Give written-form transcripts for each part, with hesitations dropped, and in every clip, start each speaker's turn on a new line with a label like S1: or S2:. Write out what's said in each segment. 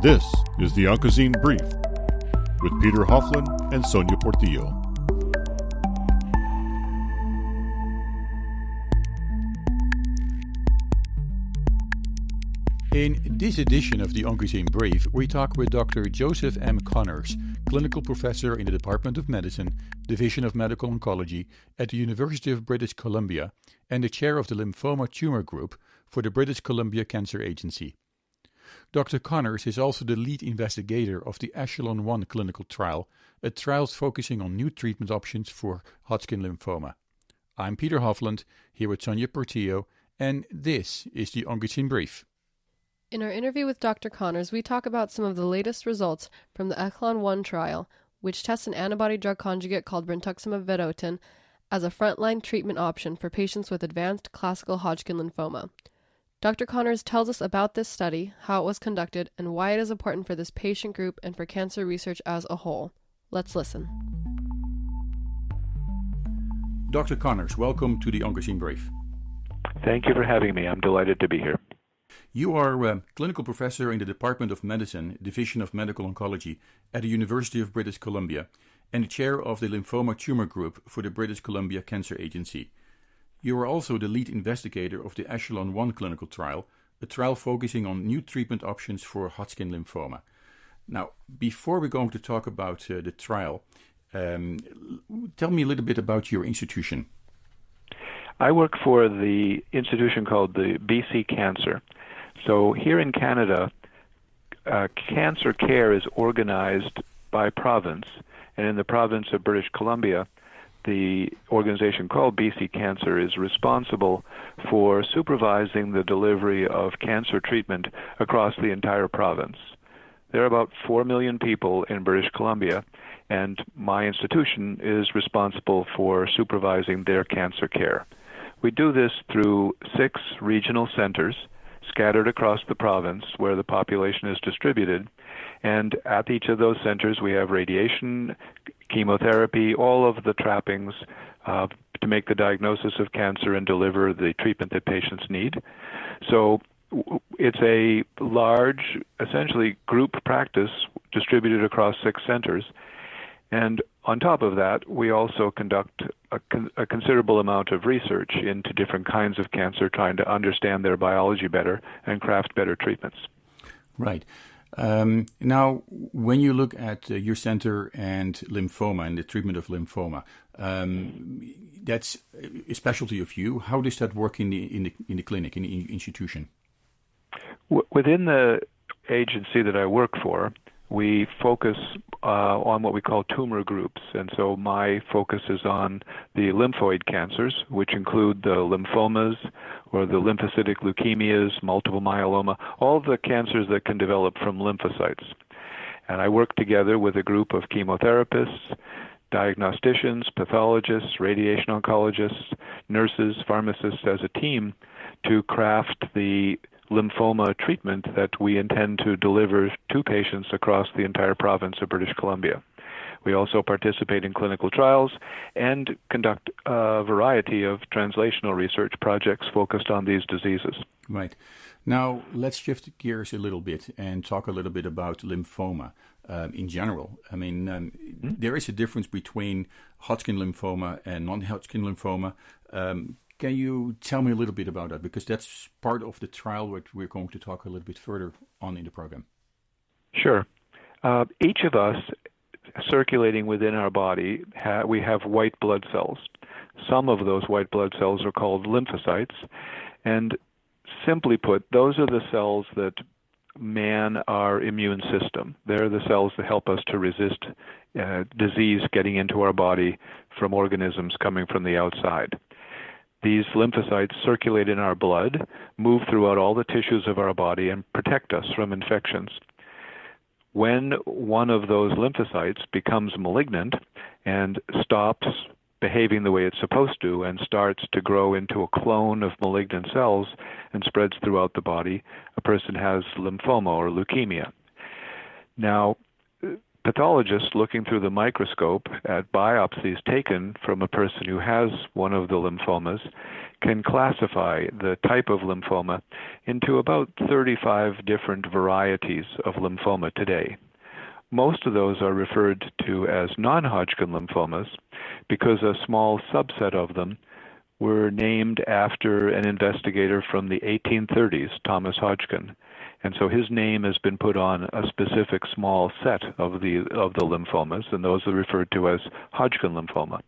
S1: This is the Onco'Zine Brief with Peter Hofland and Sonia Portillo. In this edition of the Onco'Zine Brief, we talk with Dr. Joseph M. Connors, clinical professor in the Department of Medicine, Division of Medical Oncology at the University of British Columbia, and the chair of the Lymphoma-tumor-group for the British Columbia Cancer Agency. Dr. Connors is also the lead investigator of the Echelon-1 clinical trial, a trial focusing on new treatment options for Hodgkin Lymphoma. I'm Peter Hofland, here with Sonia Portillo, and this is the Onco'Zine Brief.
S2: In our interview with Dr. Connors, we talk about some of the latest results from the Echelon-1 trial, which tests an antibody-drug-conjugate called brentuximab-vedotin as a frontline treatment option for patients with advanced classical Hodgkin lymphoma. Dr. Connors tells us about this study, how it was conducted, and why it is important for this patient group and for cancer research as a whole. Let's listen.
S1: Dr. Connors, welcome to the Onco'Zine Brief.
S3: Thank you for having me. I'm delighted to be here.
S1: You are a clinical professor in the Department of Medicine, Division of Medical Oncology at the University of British Columbia, and the chair of the Lymphoma-tumor-group for the British Columbia Cancer Agency. You are also the lead investigator of the Echelon-1 clinical trial, a trial focusing on new treatment options for Hodgkin lymphoma. Now, before we're going to talk about the trial, tell me a little bit about your institution.
S3: I work for the institution called the BC Cancer. So here in Canada, cancer care is organized by province, and in the province of British Columbia, the organization called BC Cancer is responsible for supervising the delivery of cancer treatment across the entire province. There are about 4 million people in British Columbia, and my institution is responsible for supervising their cancer care. We do this through 6 regional centers scattered across the province where the population is distributed. And at each of those centers, we have radiation, chemotherapy, all of the trappings to make the diagnosis of cancer and deliver the treatment that patients need. So it's a large, essentially group practice distributed across 6 centers. And on top of that, we also conduct a considerable amount of research into different kinds of cancer, trying to understand their biology better and craft better treatments. Right.
S1: Now, when you look at your center and lymphoma and the treatment of lymphoma, that's a specialty of you. How does that work in the clinic, in the institution?
S3: Within the agency that I work for, we focus on what we call tumor groups, and so my focus is on the lymphoid cancers, which include the lymphomas or the lymphocytic leukemias, multiple myeloma, all the cancers that can develop from lymphocytes. And I work together with a group of chemotherapists, diagnosticians, pathologists, radiation oncologists, nurses, pharmacists as a team to craft the lymphoma treatment that we intend to deliver to patients across the entire province of British Columbia. We also participate in clinical trials and conduct a variety of translational research projects focused on these diseases.
S1: Right. Now, let's shift gears a little bit and talk a little bit about lymphoma in general. I mean, there is a difference between Hodgkin lymphoma and non-Hodgkin lymphoma. Can you tell me a little bit about that? Because that's part of the trial which we're going to talk a little bit further on in the program.
S3: Sure. Each of us circulating within our body, we have white blood cells. Some of those white blood cells are called lymphocytes. And simply put, those are the cells that man our immune system. They're the cells that help us to resist disease getting into our body from organisms coming from the outside. These lymphocytes circulate in our blood, move throughout all the tissues of our body, and protect us from infections. When one of those lymphocytes becomes malignant and stops behaving the way it's supposed to and starts to grow into a clone of malignant cells and spreads throughout the body, a person has lymphoma or leukemia. Now, pathologists looking through the microscope at biopsies taken from a person who has one of the lymphomas can classify the type of lymphoma into about 35 different varieties of lymphoma today. Most of those are referred to as non-Hodgkin lymphomas because a small subset of them were named after an investigator from the 1830s, Thomas Hodgkin. And so his name has been put on a specific small set of the lymphomas, and those are referred to as Hodgkin lymphoma.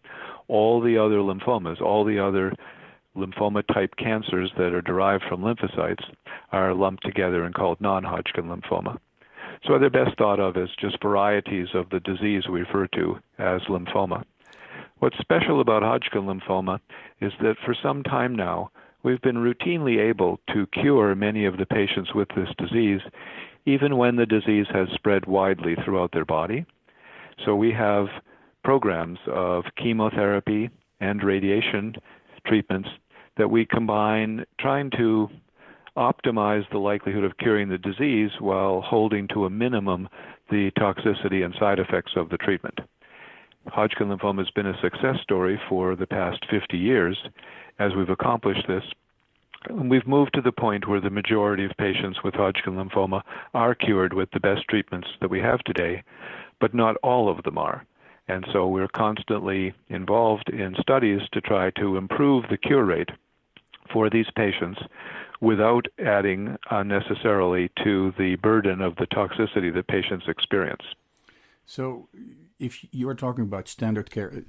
S3: All the other lymphomas, all the other lymphoma-type cancers that are derived from lymphocytes are lumped together and called non-Hodgkin lymphoma. So they're best thought of as just varieties of the disease we refer to as lymphoma. What's special about Hodgkin lymphoma is that for some time now, we've been routinely able to cure many of the patients with this disease, even when the disease has spread widely throughout their body. So we have programs of chemotherapy and radiation treatments that we combine, trying to optimize the likelihood of curing the disease while holding to a minimum the toxicity and side effects of the treatment. Hodgkin lymphoma has been a success story for the past 50 years as we've accomplished this. And we've moved to the point where the majority of patients with Hodgkin lymphoma are cured with the best treatments that we have today, but not all of them are. And so we're constantly involved in studies to try to improve the cure rate for these patients without adding unnecessarily to the burden of the toxicity that patients experience.
S1: So if you are talking about standard care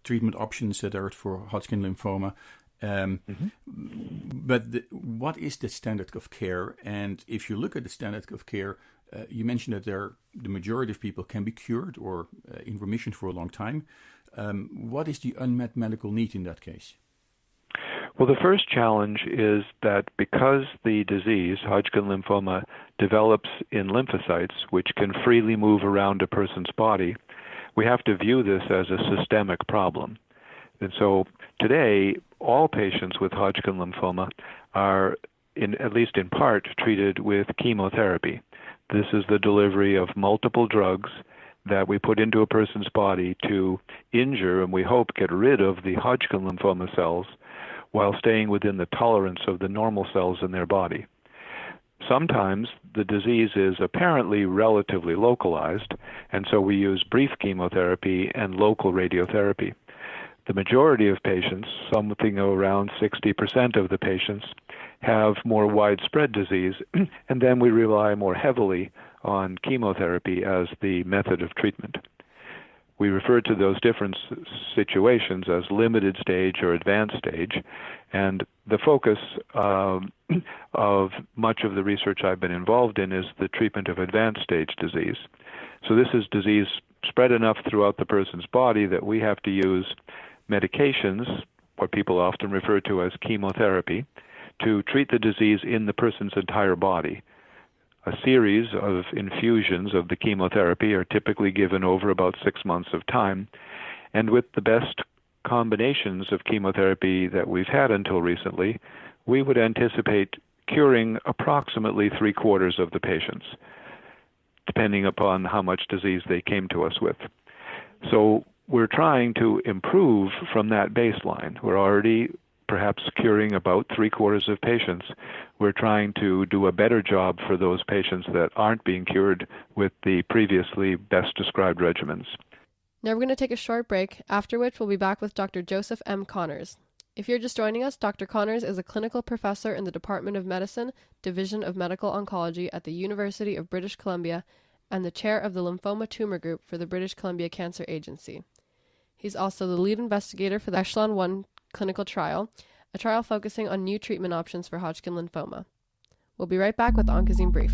S1: treatment options that are for Hodgkin lymphoma, but what is the standard of care? And if you look at the standard of care, you mentioned that the majority of people can be cured or in remission for a long time. What is the unmet medical need in that case?
S3: Well, the first challenge is that because the disease, Hodgkin lymphoma, develops in lymphocytes, which can freely move around a person's body, we have to view this as a systemic problem. And so today, all patients with Hodgkin lymphoma are, at least in part, treated with chemotherapy. This is the delivery of multiple drugs that we put into a person's body to injure and we hope get rid of the Hodgkin lymphoma cells while staying within the tolerance of the normal cells in their body. Sometimes the disease is apparently relatively localized, and so we use brief chemotherapy and local radiotherapy. The majority of patients, something around 60% of the patients, have more widespread disease, and then we rely more heavily on chemotherapy as the method of treatment. We refer to those different situations as limited stage or advanced stage, and the focus of much of the research I've been involved in is the treatment of advanced stage disease. So this is disease spread enough throughout the person's body that we have to use medications, what people often refer to as chemotherapy, to treat the disease in the person's entire body. A series of infusions of the chemotherapy are typically given over about 6 months of time, and with the best combinations of chemotherapy that we've had until recently, we would anticipate curing approximately 3/4 of the patients, depending upon how much disease they came to us with. So we're trying to improve from that baseline. We're already perhaps curing about 3/4 of patients. We're trying to do a better job for those patients that aren't being cured with the previously best described regimens.
S2: Now we're going to take a short break, after which we'll be back with Dr. Joseph M. Connors. If you're just joining us, Dr. Connors is a clinical professor in the Department of Medicine, Division of Medical Oncology at the University of British Columbia, and the chair of the Lymphoma-Tumor-Group for the British Columbia Cancer Agency. He's also the lead investigator for the Echelon-1 clinical trial, a trial focusing on new treatment options for Hodgkin lymphoma. We'll be right back with the Oncozine Brief.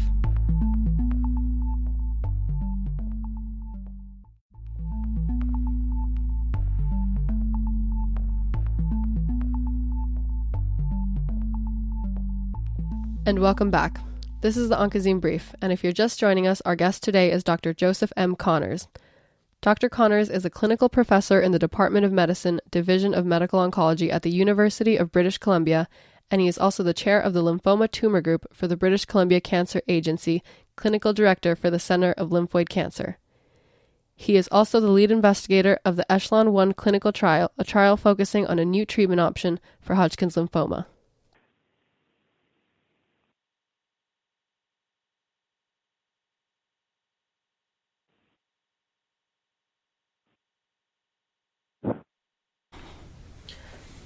S2: And welcome back. This is the Oncozine Brief, and if you're just joining us, our guest today is Dr. Joseph M. Connors. Dr. Connors is a clinical professor in the Department of Medicine, Division of Medical Oncology at the University of British Columbia, and he is also the chair of the Lymphoma-Tumor-Group for the British Columbia Cancer Agency, Clinical Director for the Center of Lymphoid Cancer. He is also the lead investigator of the Echelon-1 clinical trial, a trial focusing on a new treatment option for Hodgkin's lymphoma.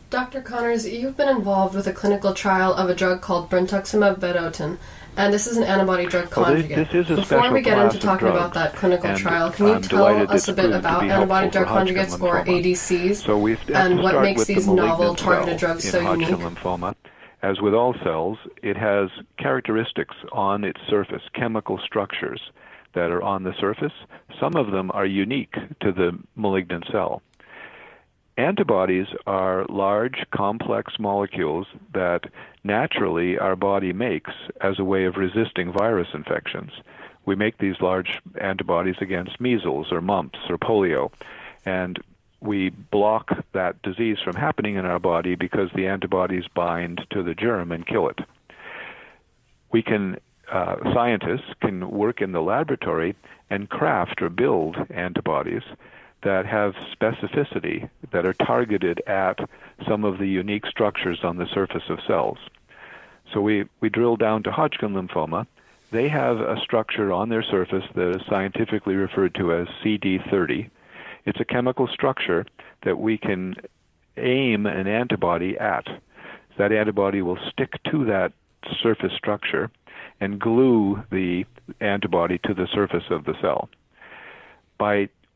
S2: Dr. Connors, you've been involved with a clinical trial of a drug called brentuximab-vedotin, and this is an antibody-drug conjugate.
S3: This is a
S2: Before we get
S3: special
S2: into
S3: class of
S2: talking about
S3: drugs,
S2: that clinical
S3: and
S2: trial, can you
S3: I'm
S2: tell
S3: delighted
S2: us
S3: it's
S2: a bit
S3: proved to
S2: about
S3: be helpful
S2: antibody-drug
S3: for Hodgkin
S2: conjugates, or
S3: lymphoma.
S2: ADCs,
S3: So we have
S2: and
S3: to
S2: what
S3: start
S2: makes
S3: with
S2: these
S3: the
S2: novel
S3: malignant
S2: targeted
S3: cell
S2: drugs
S3: in
S2: so
S3: Hodgkin
S2: unique?
S3: lymphoma. As with all cells, it has characteristics on its surface, chemical structures that are on the surface. Some of them are unique to the malignant cell. Antibodies are large, complex molecules that naturally our body makes as a way of resisting virus infections. We make these large antibodies against measles or mumps or polio, and we block that disease from happening in our body because the antibodies bind to the germ and kill it. Scientists can work in the laboratory and craft or build antibodies that have specificity, that are targeted at some of the unique structures on the surface of cells. So we drill down to Hodgkin lymphoma. They have a structure on their surface that is scientifically referred to as CD30. It's a chemical structure that we can aim an antibody at. That antibody will stick to that surface structure and glue the antibody to the surface of the cell.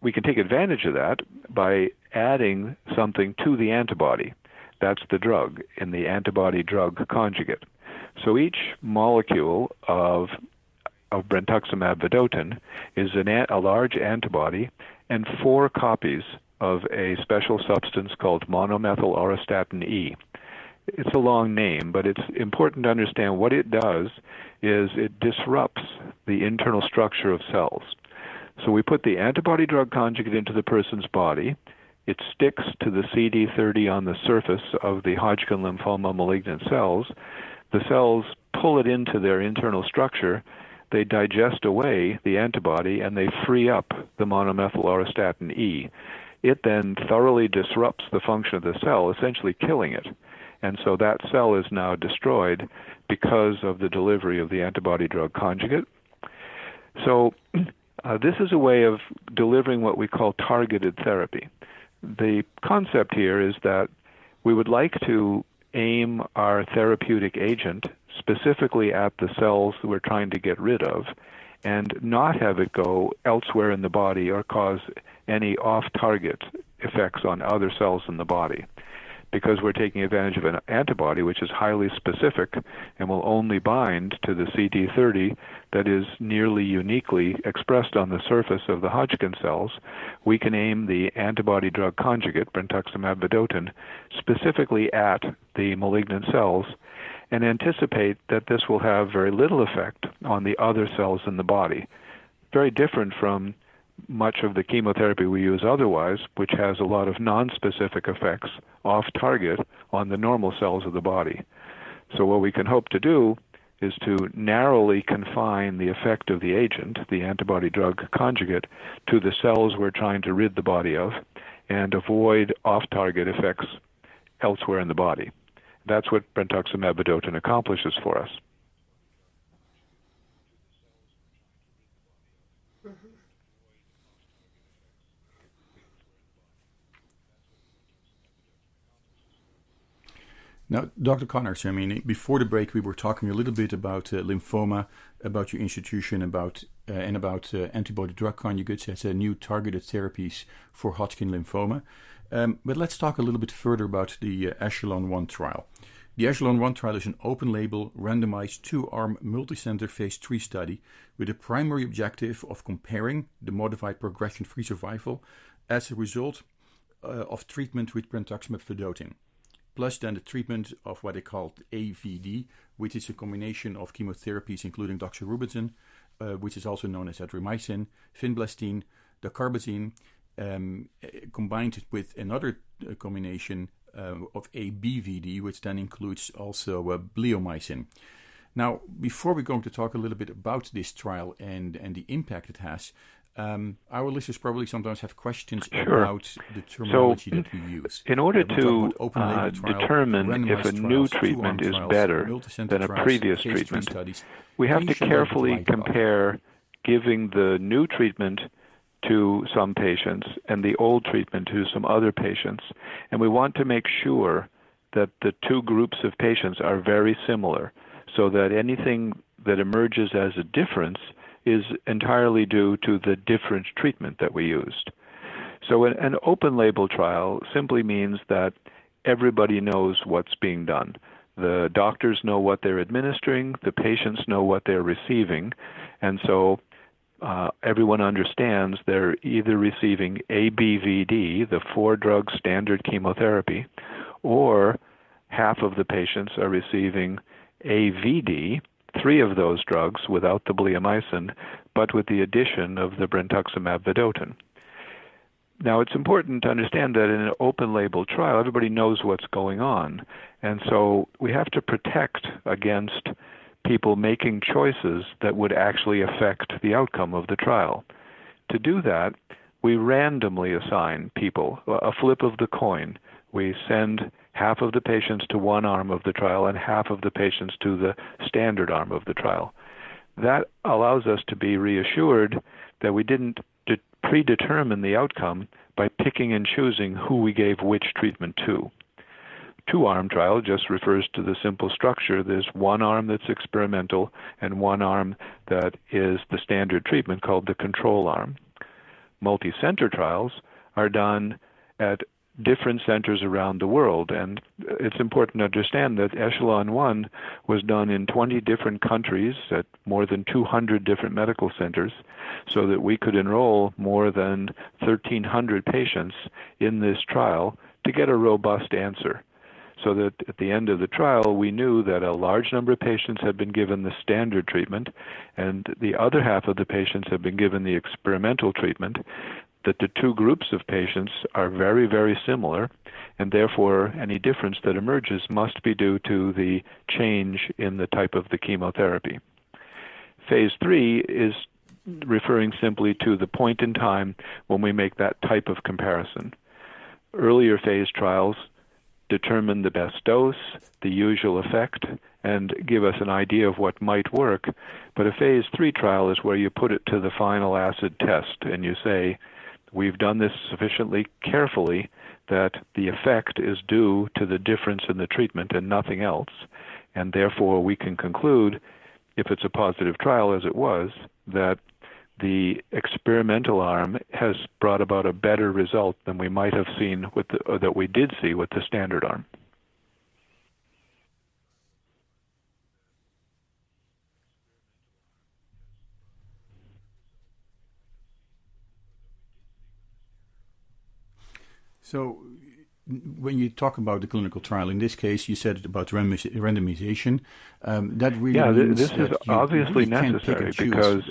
S3: We can take advantage of that by adding something to the antibody. That's the drug in the antibody-drug-conjugate. So each molecule of brentuximab-vedotin is a large antibody and 4 copies of a special substance called monomethyl auristatin E. It's a long name, but it's important to understand what it does is it disrupts the internal structure of cells. So we put the antibody-drug conjugate into the person's body. It sticks to the CD30 on the surface of the Hodgkin lymphoma malignant cells. The cells pull it into their internal structure. They digest away the antibody, and they free up the monomethyl auristatin E. It then thoroughly disrupts the function of the cell, essentially killing it. And so that cell is now destroyed because of the delivery of the antibody-drug conjugate. So this is a way of delivering what we call targeted therapy. The concept here is that we would like to aim our therapeutic agent specifically at the cells we're trying to get rid of and not have it go elsewhere in the body or cause any off-target effects on other cells in the body. Because we're taking advantage of an antibody which is highly specific and will only bind to the CD30 that is nearly uniquely expressed on the surface of the Hodgkin cells, we can aim the antibody-drug conjugate, brentuximab-vedotin, specifically at the malignant cells and anticipate that this will have very little effect on the other cells in the body. Very different from much of the chemotherapy we use otherwise, which has a lot of non-specific effects off target on the normal cells of the body. So what we can hope to do is to narrowly confine the effect of the agent, the antibody-drug conjugate, to the cells we're trying to rid the body of and avoid off-target effects elsewhere in the body. That's what brentuximab-vedotin accomplishes for us.
S1: Now, Dr. Connors, I mean, before the break, we were talking a little bit about lymphoma, about your institution, about antibody-drug conjugates as new targeted therapies for Hodgkin lymphoma. But let's talk a little bit further about the Echelon-1 trial. The Echelon-1 trial is an open-label, randomized, 2-arm, multicenter phase 3 study with a primary objective of comparing the modified progression-free survival as a result of treatment with brentuximab-vedotin, plus then the treatment of what they call AVD, which is a combination of chemotherapies including doxorubicin, which is also known as adrimicin, vinblastine, dacarbazine, combined with another combination of ABVD, which then includes also bleomycin. Now, before we're going to talk a little bit about this trial and the impact it has, our listeners probably sometimes have questions about the terminology that we use.
S3: In order to determine if a new treatment is better than a previous treatment, we have to carefully compare giving the new treatment to some patients and the old treatment to some other patients. And we want to make sure that the two groups of patients are very similar, so that anything that emerges as a difference is entirely due to the different treatment that we used. So an open label trial simply means that everybody knows what's being done. The doctors know what they're administering, the patients know what they're receiving, and so everyone understands they're either receiving ABVD, the 4-drug standard chemotherapy, or half of the patients are receiving AVD, 3 of those drugs without the bleomycin, but with the addition of the brentuximab-vedotin. Now, it's important to understand that in an open-label trial, everybody knows what's going on, and so we have to protect against people making choices that would actually affect the outcome of the trial. To do that, we randomly assign people, a flip of the coin. We send half of the patients to one arm of the trial and half of the patients to the standard arm of the trial. That allows us to be reassured that we didn't predetermine the outcome by picking and choosing who we gave which treatment to. 2-arm trial just refers to the simple structure. There's one arm that's experimental and one arm that is the standard treatment called the control arm. Multi-center trials are done at different centers around the world, and it's important to understand that Echelon 1 was done in 20 different countries at more than 200 different medical centers, so that we could enroll more than 1,300 patients in this trial to get a robust answer. So that at the end of the trial, we knew that a large number of patients had been given the standard treatment, and the other half of the patients had been given the experimental treatment, that the two groups of patients are very, very similar, and therefore any difference that emerges must be due to the change in the type of the chemotherapy. Phase 3 is referring simply to the point in time when we make that type of comparison. Earlier phase trials determine the best dose, the usual effect, and give us an idea of what might work. But a phase 3 trial is where you put it to the final acid test and you say, we've done this sufficiently carefully that the effect is due to the difference in the treatment and nothing else. And therefore we can conclude, if it's a positive trial as it was, that the experimental arm has brought about a better result than we might have seen with or that we did see with the standard arm.
S1: So when you talk about the clinical trial, in this case, you said about randomization. That really means
S3: this is obviously necessary because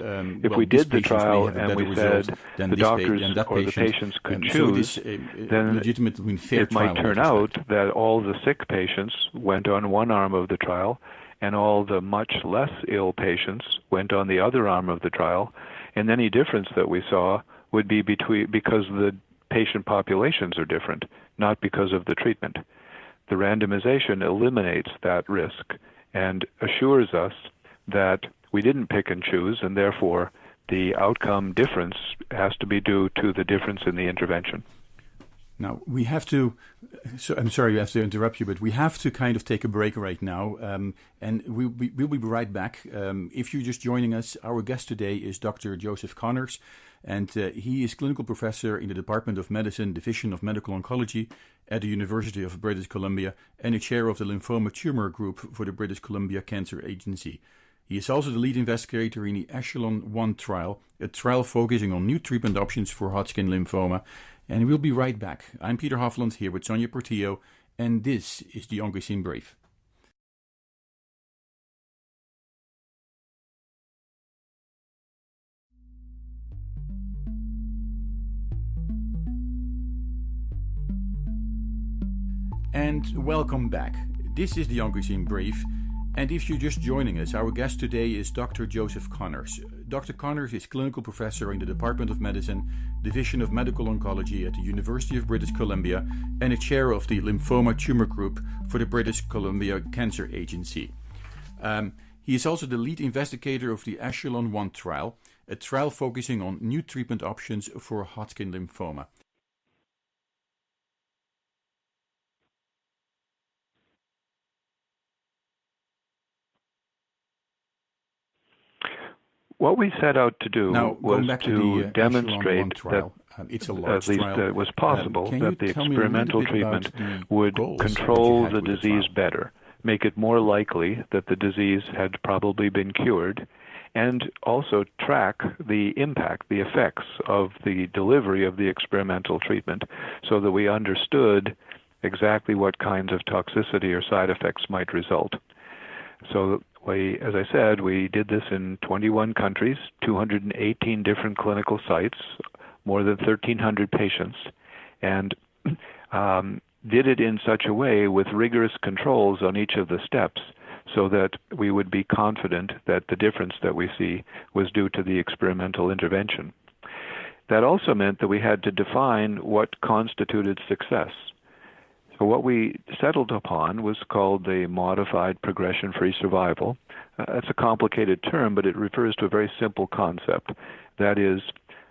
S3: if we did the trial and we said the doctors or the patients could choose, then it might turn out that all the sick patients went on one arm of the trial and all the much less ill patients went on the other arm of the trial, and any difference that we saw would be because the patient populations are different, not because of the treatment. The randomization eliminates that risk and assures us that we didn't pick and choose, and therefore the outcome difference has to be due to the difference in the intervention.
S1: Now, we have to, so I'm sorry I have to interrupt you, but we have to kind of take a break right now, and we'll be right back. If you're just joining us, our guest today is Dr. Joseph Connors, and he is clinical professor in the Department of Medicine, Division of Medical Oncology at the University of British Columbia, and a chair of the lymphoma-tumor-group for the British Columbia Cancer Agency. He is also the lead investigator in the Echelon 1 trial, a trial focusing on new treatment options for Hodgkin lymphoma. And we'll be right back. I'm Peter Hofland here with Sonia Portillo, and this is the Onco'Zine Brief. And welcome back. This is the Onco'Zine Brief, And if you're just joining us, our guest today is Dr. Joseph Connors. Dr. Connors is clinical professor in the Department of Medicine, Division of Medical Oncology at the University of British Columbia, and a chair of the lymphoma-tumor-group for the British Columbia Cancer Agency. He is also the lead investigator of the Echelon-1 trial, a trial focusing on new treatment options for Hodgkin lymphoma.
S3: What we set out to do was
S1: to
S3: demonstrate
S1: trial,
S3: that
S1: it's a large
S3: at least
S1: trial.
S3: it was possible that the
S1: tell me a little
S3: experimental
S1: bit
S3: treatment
S1: about the
S3: would
S1: goals that you
S3: control
S1: had
S3: the
S1: with the
S3: disease
S1: trial?
S3: better, make it more likely that the disease had probably been cured, and also track the impact, the effects of the delivery of the experimental treatment so that we understood exactly what kinds of toxicity or side effects might result. So as I said, we did this in 21 countries, 218 different clinical sites, more than 1,300 patients, and did it in such a way with rigorous controls on each of the steps so that we would be confident that the difference that we see was due to the experimental intervention. That also meant that we had to define what constituted success. So what we settled upon was called the modified progression-free survival. It's a complicated term, but it refers to a very simple concept. That is,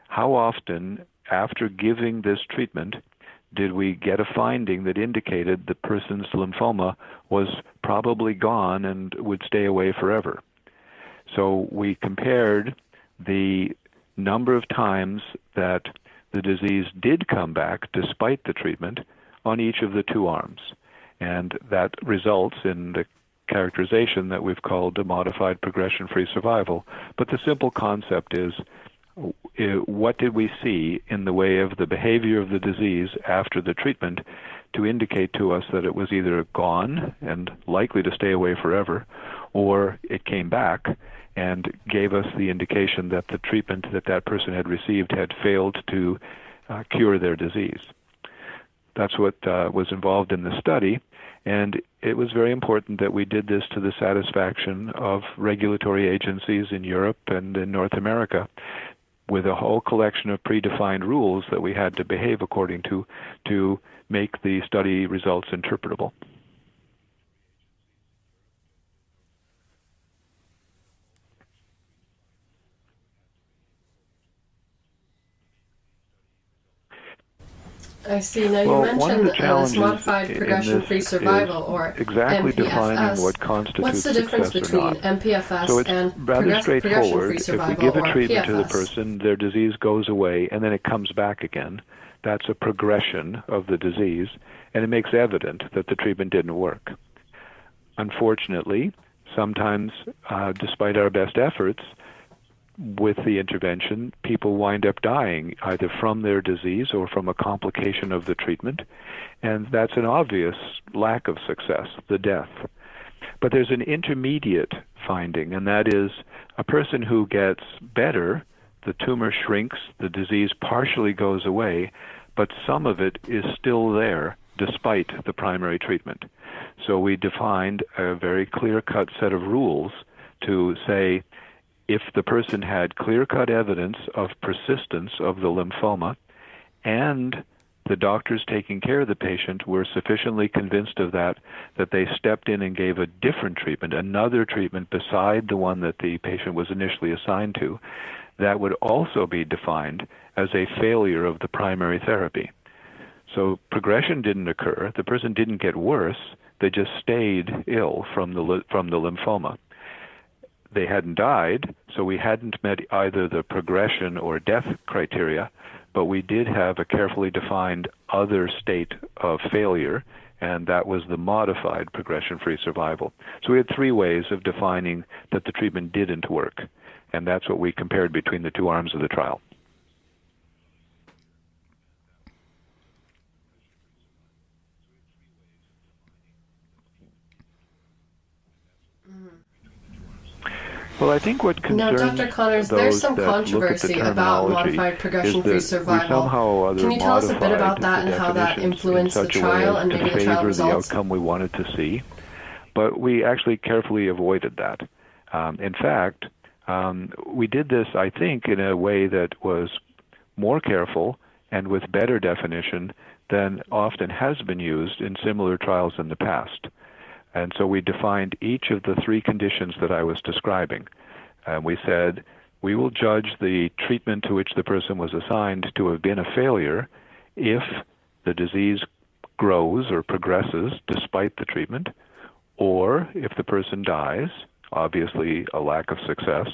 S3: how often after giving this treatment did we get a finding that indicated the person's lymphoma was probably gone and would stay away forever. So we compared the number of times that the disease did come back despite the treatment on each of the two arms. And that results in the characterization that we've called a modified progression-free survival. But the simple concept is, what did we see in the way of the behavior of the disease after the treatment to indicate to us that it was either gone and likely to stay away forever, or it came back and gave us the indication that the treatment that that person had received had failed to cure their disease. That's what was involved in the study, and it was very important that we did this to the satisfaction of regulatory agencies in Europe and in North America, with a whole collection of predefined rules that we had to behave according to make the study results interpretable.
S2: I see. Now you mentioned this modified progression-free survival, or
S3: exactly defining
S2: MPFS.
S3: what constitutes
S2: What's the difference
S3: success or
S2: between
S3: not.
S2: MPFS
S3: So it's
S2: and
S3: rather straightforward.
S2: progression-free
S3: If
S2: survival,
S3: we give a
S2: or
S3: treatment to the
S2: PFS?
S3: person, their disease goes away and then it comes back again. That's a progression of the disease, and it makes evident that the treatment didn't work. Unfortunately, sometimes, despite our best efforts, with the intervention, people wind up dying either from their disease or from a complication of the treatment, and that's an obvious lack of success, the death. But there's an intermediate finding, and that is a person who gets better, the tumor shrinks, the disease partially goes away, but some of it is still there despite the primary treatment. So we defined a very clear-cut set of rules to say, if the person had clear-cut evidence of persistence of the lymphoma and the doctors taking care of the patient were sufficiently convinced of that they stepped in and gave a different treatment, another treatment beside the one that the patient was initially assigned to, that would also be defined as a failure of the primary therapy. So progression didn't occur. The person didn't get worse. They just stayed ill from the lymphoma. They hadn't died, so we hadn't met either the progression or death criteria, but we did have a carefully defined other state of failure, and that was the modified progression-free survival. So we had three ways of defining that the treatment didn't work, and that's what we compared between the two arms of the trial. Well, I think what concerns
S2: now, Dr. Connors,
S3: those
S2: there's some
S3: that
S2: controversy
S3: look at the
S2: about
S3: terminology
S2: modified progression-free
S3: is that we
S2: survival.
S3: somehow or other
S2: Can you tell us a bit
S3: modified
S2: about that
S3: the
S2: and how that
S3: definitions
S2: influenced
S3: in
S2: the
S3: such a
S2: trial
S3: way
S2: and
S3: to
S2: maybe the trial
S3: favor the
S2: results?
S3: outcome we wanted to see. But we actually carefully avoided that. In fact, we did this, I think, in a way that was more careful and with better definition than often has been used in similar trials in the past. And so we defined each of the three conditions that I was describing. We said, we will judge the treatment to which the person was assigned to have been a failure if the disease grows or progresses despite the treatment, or if the person dies, obviously a lack of success,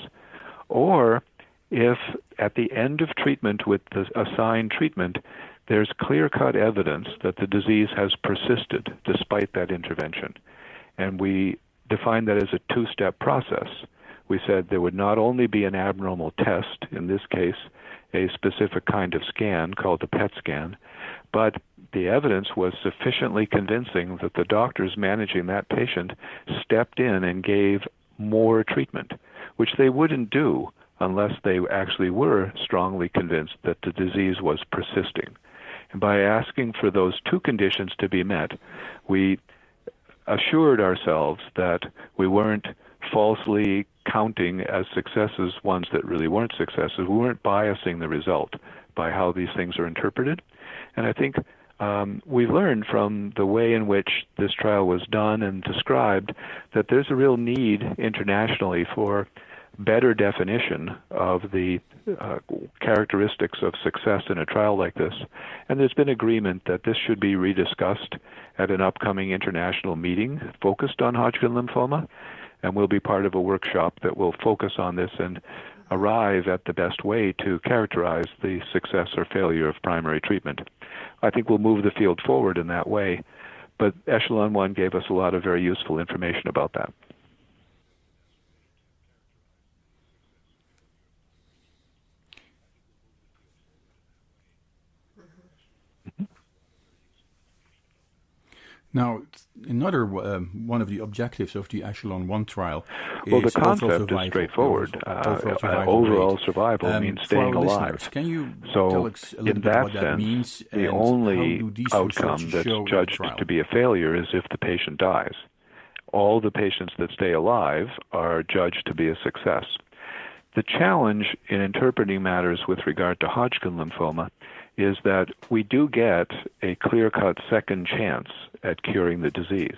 S3: or if at the end of treatment with the assigned treatment, there's clear-cut evidence that the disease has persisted despite that intervention. And we defined that as a two-step process. We said there would not only be an abnormal test, in this case, a specific kind of scan called the PET scan, but the evidence was sufficiently convincing that the doctors managing that patient stepped in and gave more treatment, which they wouldn't do unless they actually were strongly convinced that the disease was persisting. And by asking for those two conditions to be met, we assured ourselves that we weren't falsely counting as successes ones that really weren't successes. We weren't biasing the result by how these things are interpreted. And I think we learned from the way in which this trial was done and described that there's a real need internationally for better definition of the characteristics of success in a trial like this. And there's been agreement that this should be rediscussed at an upcoming international meeting focused on Hodgkin lymphoma, and we'll be part of a workshop that will focus on this and arrive at the best way to characterize the success or failure of primary treatment. I think we'll move the field forward in that way, but Echelon 1 gave us a lot of very useful information about that.
S1: Now, another one of the objectives of the Echelon 1 trial is
S3: well, the concept is straightforward. Overall survival means staying alive.
S1: Can you
S3: so
S1: tell us a little bit what that means?
S3: The only outcome that's judged to be a failure is if the patient dies. All the patients that stay alive are judged to be a success. The challenge in interpreting matters with regard to Hodgkin lymphoma is that we do get a clear-cut second chance at curing the disease.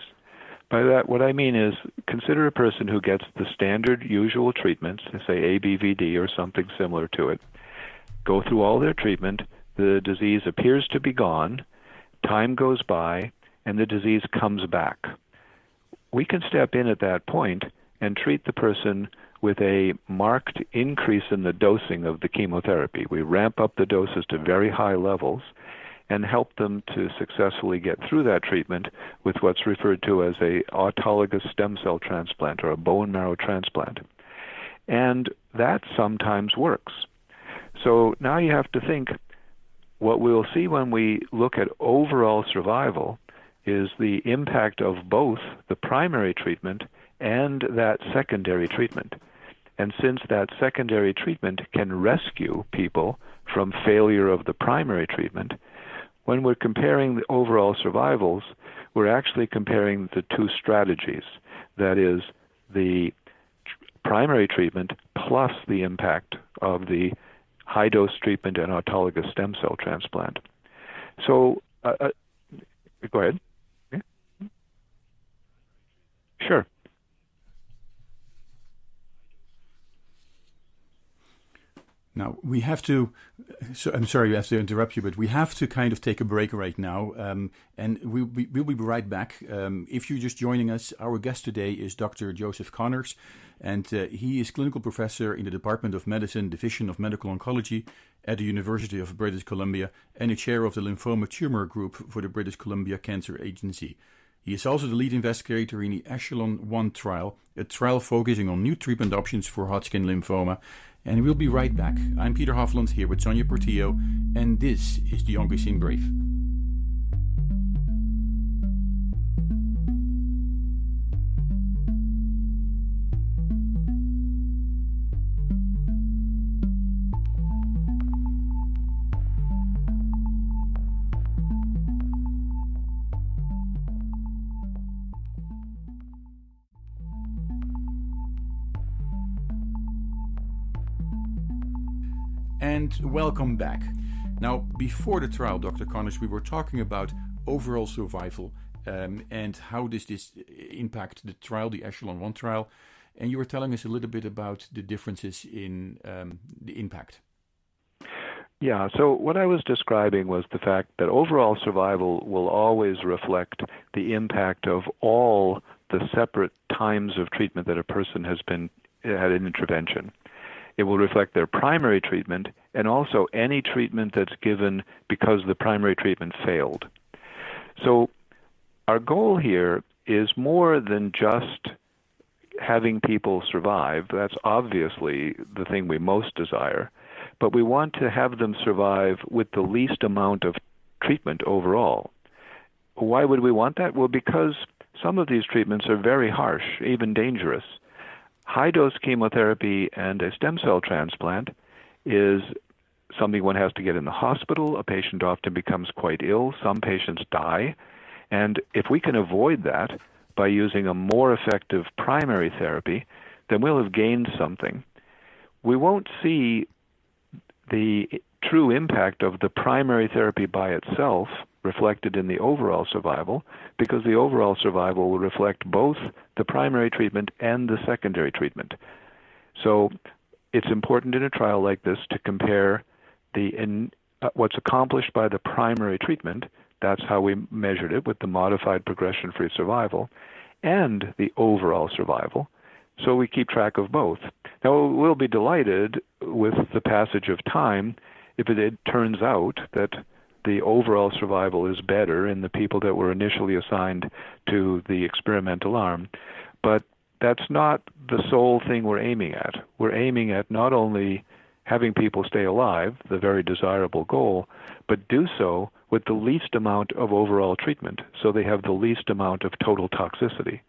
S3: By that, what I mean is, consider a person who gets the standard usual treatments, say ABVD or something similar to it, go through all their treatment, the disease appears to be gone, time goes by, and the disease comes back. We can step in at that point and treat the person with a marked increase in the dosing of the chemotherapy. We ramp up the doses to very high levels and help them to successfully get through that treatment with what's referred to as a autologous stem cell transplant or a bone marrow transplant. And that sometimes works. So now you have to think, what we'll see when we look at overall survival is the impact of both the primary treatment and that secondary treatment. And since that secondary treatment can rescue people from failure of the primary treatment, when we're comparing the overall survivals, we're actually comparing the two strategies. That is, the primary treatment plus the impact of the high-dose treatment and autologous stem cell transplant. So, go ahead. Yeah. Sure.
S1: Now, we have to, so I'm sorry I have to interrupt you, but we have to kind of take a break right now, and we'll be right back. If you're just joining us, our guest today is Dr. Joseph Connors, and he is clinical professor in the Department of Medicine, Division of Medical Oncology at the University of British Columbia, and a chair of the lymphoma-tumor-group for the British Columbia Cancer Agency. He is also the lead investigator in the Echelon 1 trial, a trial focusing on new treatment options for Hodgkin lymphoma. And we'll be right back. I'm Peter Hofland here with Sonia Portillo, and this is the Onco'Zine Brief. And welcome back. Now, before the trial, Dr. Connors, we were talking about overall survival and how does this impact the trial, the Echelon 1 trial. And you were telling us a little bit about the differences in the impact.
S3: Yeah, so what I was describing was the fact that overall survival will always reflect the impact of all the separate times of treatment that a person has had an intervention. It will reflect their primary treatment and also any treatment that's given because the primary treatment failed. So our goal here is more than just having people survive. That's obviously the thing we most desire. But we want to have them survive with the least amount of treatment overall. Why would we want that? Well, because some of these treatments are very harsh, even dangerous. High-dose chemotherapy and a stem cell transplant is something one has to get in the hospital. A patient often becomes quite ill. Some patients die. And if we can avoid that by using a more effective primary therapy, then we'll have gained something. We won't see the true impact of the primary therapy by itself reflected in the overall survival, because the overall survival will reflect both the primary treatment and the secondary treatment. So it's important in a trial like this to compare what's accomplished by the primary treatment, that's how we measured it with the modified progression-free survival, and the overall survival. So we keep track of both. Now, we'll be delighted with the passage of time if it turns out that the overall survival is better in the people that were initially assigned to the experimental arm. But that's not the sole thing we're aiming at. We're aiming at not only having people stay alive, the very desirable goal, but do so with the least amount of overall treatment, so they have the least amount of total toxicity.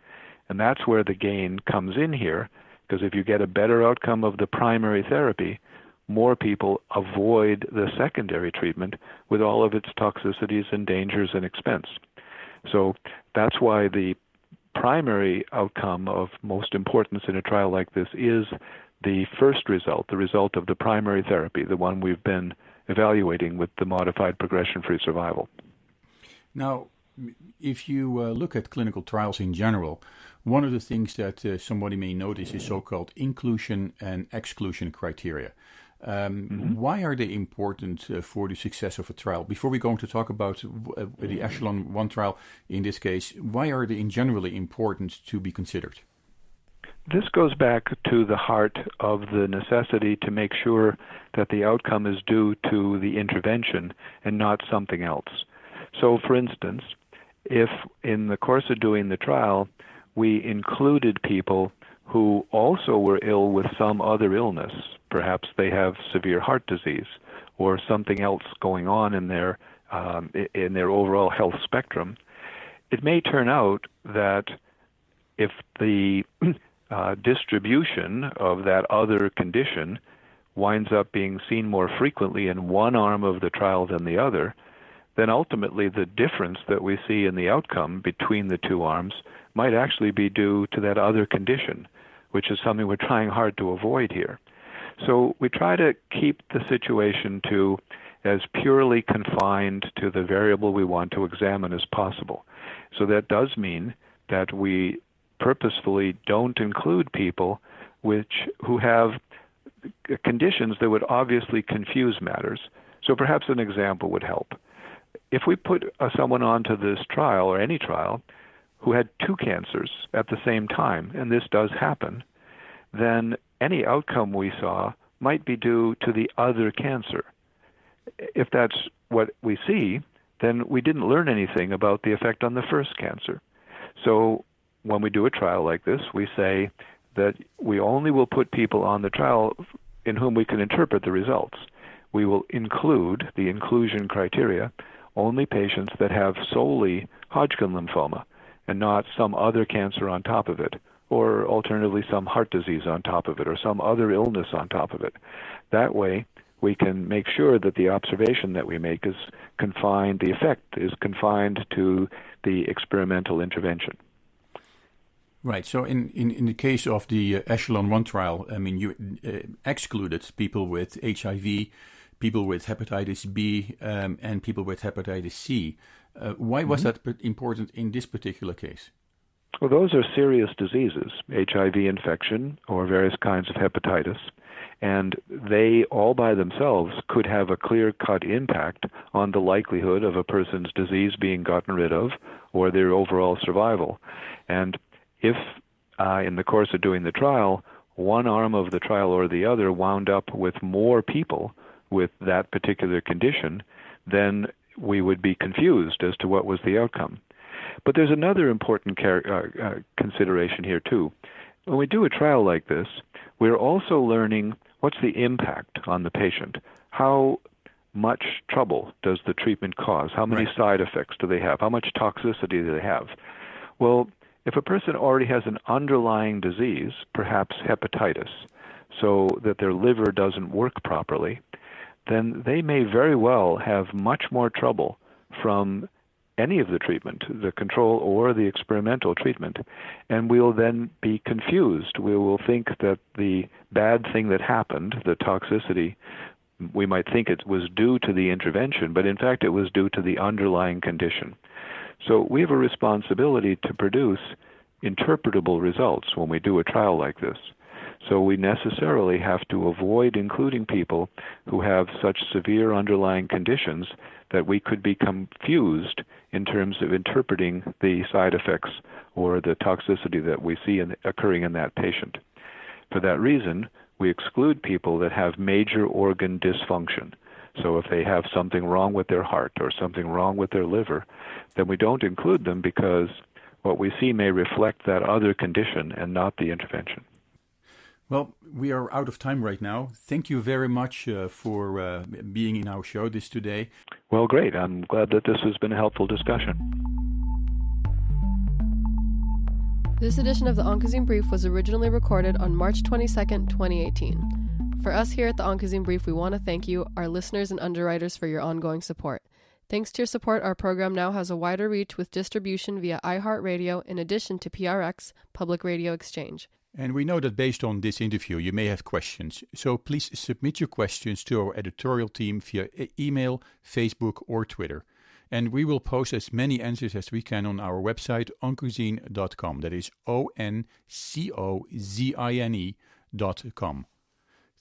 S3: And that's where the gain comes in here, because if you get a better outcome of the primary therapy, more people avoid the secondary treatment with all of its toxicities and dangers and expense. So that's why the primary outcome of most importance in a trial like this is the first result, the result of the primary therapy, the one we've been evaluating with the modified progression-free survival.
S1: Now, if you look at clinical trials in general, one of the things that somebody may notice is so-called inclusion and exclusion criteria. Why are they important for the success of a trial? Before we go on to talk about the Echelon 1 trial, in this case, why are they in generally important to be considered?
S3: This goes back to the heart of the necessity to make sure that the outcome is due to the intervention and not something else. So, for instance, if in the course of doing the trial, we included people who also were ill with some other illness, perhaps they have severe heart disease or something else going on in their overall health spectrum, it may turn out that if the distribution of that other condition winds up being seen more frequently in one arm of the trial than the other, then ultimately the difference that we see in the outcome between the two arms might actually be due to that other condition, which is something we're trying hard to avoid here. So we try to keep the situation to as purely confined to the variable we want to examine as possible. So that does mean that we purposefully don't include people who have conditions that would obviously confuse matters. So perhaps an example would help. If we put someone onto this trial, or any trial, who had two cancers at the same time, and this does happen, then any outcome we saw might be due to the other cancer. If that's what we see, then we didn't learn anything about the effect on the first cancer. So when we do a trial like this, we say that we only will put people on the trial in whom we can interpret the results. We will include the inclusion criteria only patients that have solely Hodgkin lymphoma and not some other cancer on top of it, or alternatively some heart disease on top of it, or some other illness on top of it. That way, we can make sure that the observation that we make is confined, the effect is confined to the experimental intervention.
S1: Right. So in the case of the Echelon 1 trial, I mean, you excluded people with HIV, people with hepatitis B, and people with hepatitis C. Why was that important in this particular case?
S3: Well, those are serious diseases, HIV infection or various kinds of hepatitis, and they all by themselves could have a clear-cut impact on the likelihood of a person's disease being gotten rid of or their overall survival. And if in the course of doing the trial, one arm of the trial or the other wound up with more people with that particular condition, then we would be confused as to what was the outcome. But there's another important consideration here, too. When we do a trial like this, we're also learning what's the impact on the patient. How much trouble does the treatment cause? How many side effects do they have? How much toxicity do they have? Well, if a person already has an underlying disease, perhaps hepatitis, so that their liver doesn't work properly, then they may very well have much more trouble from any of the treatment, the control or the experimental treatment, and we'll then be confused. We will think that the bad thing that happened, the toxicity, we might think it was due to the intervention, but in fact it was due to the underlying condition. So we have a responsibility to produce interpretable results when we do a trial like this. So we necessarily have to avoid including people who have such severe underlying conditions that we could be confused in terms of interpreting the side effects or the toxicity that we see occurring in that patient. For that reason, we exclude people that have major organ dysfunction. So if they have something wrong with their heart or something wrong with their liver, then we don't include them because what we see may reflect that other condition and not the intervention.
S1: Well, we are out of time right now. Thank you very much for being in our show today.
S3: Well, great. I'm glad that this has been a helpful discussion.
S2: This edition of the Onco'Zine Brief was originally recorded on March 22nd, 2018. For us here at the Onco'Zine Brief, we want to thank you, our listeners and underwriters, for your ongoing support. Thanks to your support, our program now has a wider reach with distribution via iHeartRadio in addition to PRX, Public Radio Exchange.
S1: And we know that based on this interview, you may have questions. So please submit your questions to our editorial team via email, Facebook, or Twitter. And we will post as many answers as we can on our website, Onco'Zine.com. That is ONCOZINE.com.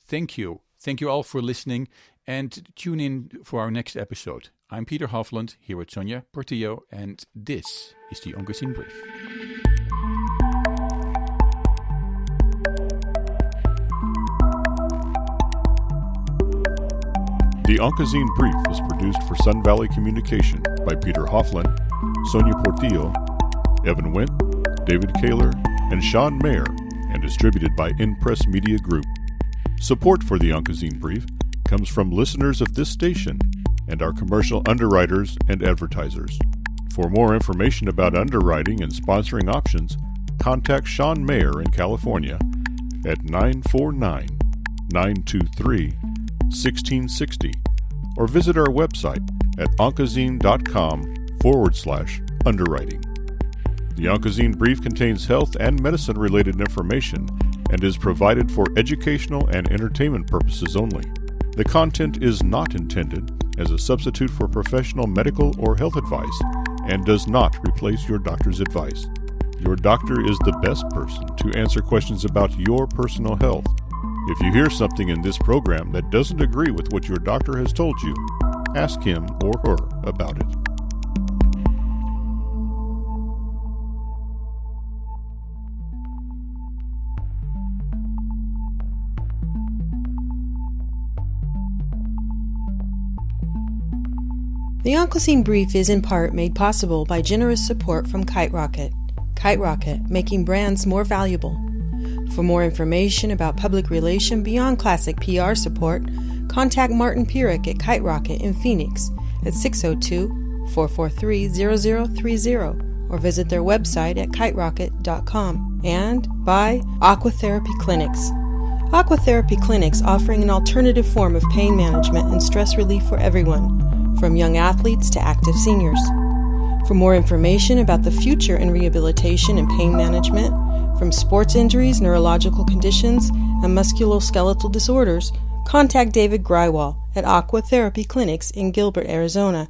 S1: Thank you. Thank you all for listening, and tune in for our next episode. I'm Peter Hofland, here with Sonia Portillo, and this is the Onco'Zine Brief.
S4: The Onco'Zine Brief is produced for Sun Valley Communication by Peter Hofland, Sonia Portillo, Evan Wendt, David Kaler, and Sean Mayer, and distributed by InPress Media Group. Support for the Onco'Zine Brief comes from listeners of this station and our commercial underwriters and advertisers. For more information about underwriting and sponsoring options, contact Sean Mayer in California at 949-923-1660 or visit our website at Onco'Zine.com/underwriting. The Onco'Zine Brief contains health and medicine-related information and is provided for educational and entertainment purposes only. The content is not intended as a substitute for professional medical or health advice and does not replace your doctor's advice. Your doctor is the best person to answer questions about your personal health. If you hear something in this program that doesn't agree with what your doctor has told you, ask him or her about it.
S5: The Onco'Zine Brief is in part made possible by generous support from Kite Rocket. Kite Rocket, making brands more valuable. For more information about public relation beyond classic PR support, contact Martin Pierick at Kite Rocket in Phoenix at 602-443-0030 or visit their website at kiterocket.com. And by Aquatherapy Clinics. Aquatherapy Clinics offering an alternative form of pain management and stress relief for everyone, from young athletes to active seniors. For more information about the future in rehabilitation and pain management, From sports injuries, neurological conditions, and musculoskeletal disorders, contact David Grywall at Aqua Therapy Clinics in Gilbert, Arizona,